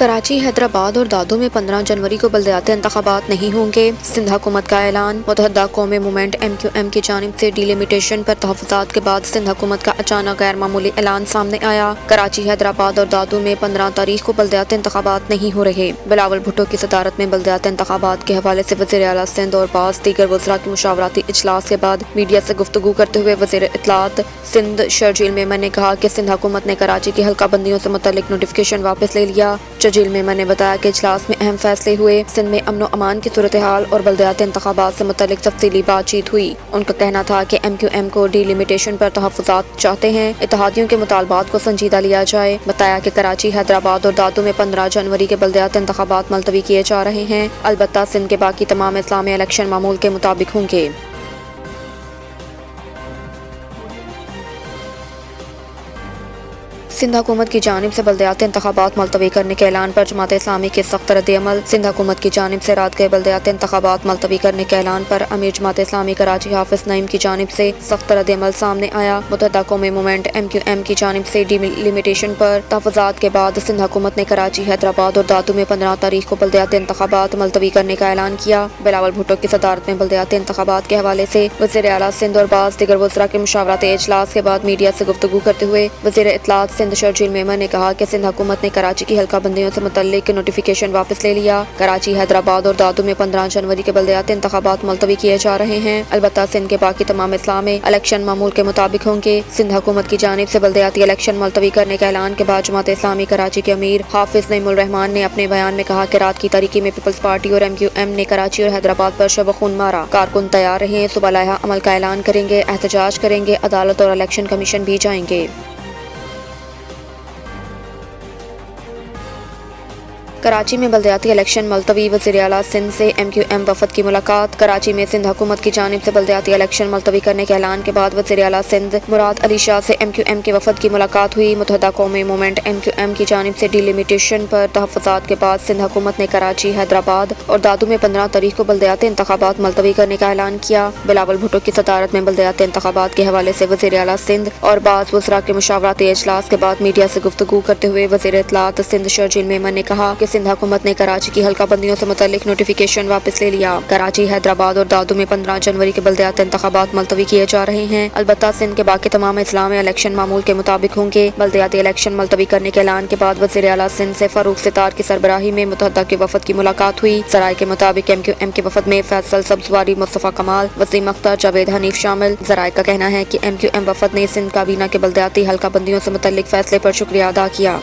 कराची, हैदराबाद और दादू में 15 जनवरी को बल्दियाती इंतखाबात नहीं होंगे। सिंध हुकूमत का ऐलान। मुत्तहदा कौमी मूवमेंट MQM की जानिब से डिलिमिटेशन पर तहफ़्फ़ुज़ात के बाद सिंध हुकूमत का अचानक गैर मामूली ऐलान सामने आया। कराची, हैदराबाद और दादू में 15 तारीख को बल्दियाती इंतखाबात नहीं हो रहे। बिलावल भुट्टो की सदारत में बल्दियाती इंतखाबात के हवाले से वज़ीर आला सिंध और बाज़ दीगर वज़रा के मुशावरती इजलास के बाद मीडिया से गुफ्तगू करते हुए वज़ीर इत्तलात सिंध शर्जील मेमन ने कहा कि सिंध हुकूमत ने कराची की हल्का बंदियों से मुतल्लिक नोटिफिकेशन वापस ले लिया। शर्जील मेमन ने बताया कि इजलास में अहम फैसले हुए। सिंध में अमन अमान की सूरत हाल और बल्दियाती इंतखाबात से मुतल्लिक तफसीली बातचीत हुई। उनका कहना था कि MQM को डिलिमिटेशन पर तहफ़्फ़ुज़ात चाहते हैं, इत्तेहादियों के मुतालबात को संजीदा लिया जाए। बताया कि कराची, हैदराबाद और दादू में 15 जनवरी के बल्दियाती इंतखाबात मुलतवी किए जा रहे हैं। अलबत्ता सिंध के बाकी तमाम इस्लामी इलेक्शन मामूल के मुताबिक होंगे। सिंध हुकूमत की जानिब से बल्दियाती इंतखाबात मुलतवी करने के ऐलान पर जमात इस्लामी की सख्त रद्द-ए-अमल। सिंध हुकूमत की जानिब से रात के बल्दियाती इंतखाबात मुलतवी करने के ऐलान पर अमीर जमात इस्लामी कराची हाफिज नईम की जानिब से सख्त रद्द-ए-अमल सामने आया। मुत्तहदा कौमी मूवमेंट MQM की जानिब से डिलिमिटेशन पर तहफ़्फ़ुज़ात के बाद सिंध हुकूमत ने कराची, हैदराबाद और दादू में 15 तारीख को बल्दियाती इंतखाबात मुलतवी करने का ऐलान किया। बिलावल भुट्टो की सदारत में बल्दियाती इंतखाबात के हवाले से वज़ीर आला सिंध और बाज़ दीगर वज़रा के मुशावरती इजलास के बाद मीडिया से गुफ्तगू करते हुए वज़ीर इत्तलात सिंध शर्जील मेमन ने कहा कि सिंध हुकूमत ने कराची की हल्का बंदियों से मुतल्लिक नोटिफिकेशन वापस ले लिया। कराची, हैदराबाद और दादू में 15 जनवरी के बल्दियाती इंतखाबात मुलतवी किए जा रहे हैं। अलबत्ता सिंध के बाकी तमाम इस्लामी इलेक्शन मामूल के मुताबिक होंगे। सिंध हुकूमत की जानिब से बल्दियाती इलेक्शन मुलतवी करने का ऐलान के बाद जमात इस्लामी कराची के अमीर हाफिज नईमुर रहमान ने अपने बयान में कहा कि रात की तारीकी में पीपल्स पार्टी और MQM ने कराची और हैदराबाद पर शब खून मारा। कारकुन तैयार रहे, सुबह लाया अमल का ऐलान करेंगे, एहतजाज करेंगे, अदालत और इलेक्शन कमीशन भी जाएंगे। कराची में बल्दियाती इलेक्शन मुलतवी, वज़ीर आला सिंध से MQM वफद की मुलाकात। कराची में सिंध हुकूमत की जानिब से बल्दियाती इलेक्शन मुलतवी करने के ऐलान के बाद वज़ीर आला सिंध मुराद अली शाह से MQM के वफद की मुलाकात हुई। मुत्तहदा कौमी मूवमेंट MQM की जानिब से डिलिमिटेशन पर तहफ़्फ़ुज़ात के बाद सिंध हुकूमत ने कराची, हैदराबाद और दादू में 15 तारीख को बल्दियाती इंतखाबात मुलतवी करने का ऐलान किया। बिलावल भुट्टो की सदारत में बल्दियाती इंतखाबात के हवाले से वज़ीर आला सिंध और बाज़ वज़रा के मुशावरती इजलास के बाद मीडिया से गुफ्तगू करते हुए वज़ीर इत्तलात सिंध शर्जील मेमन ने कहा कि सिंध हुकूमत ने कराची की हल्का बंदियों से मुतल्लिक नोटिफिकेशन वापस ले लिया। कराची, हैदराबाद और दादू में 15 जनवरी के बल्दियाती इंतखाबात मुलतवी किए जा रहे हैं। अलबत्ता सिंध के बाकी तमाम इस्लामी इलेक्शन मामूल के मुताबिक होंगे। बल्दियाती इलेक्शन मुलतवी करने के ऐलान के बाद वज़ीर आला सिंध से फारूक सितार की सरबराही में मुत्तहदा के वफद की मुलाकात हुई। ज़राए के मुताबिक MQM के वफद में फैसल सब्ज़वारी, मुस्तफ़ा कमाल, वसीम अख्तर, जावेद हनीफ शामिल। ज़राए का कहना है कि MQM वफद ने सिंध काबीना के बल्दियाती हल्का बंदियों से मुतल्लिक फैसले पर शुक्रिया अदा किया।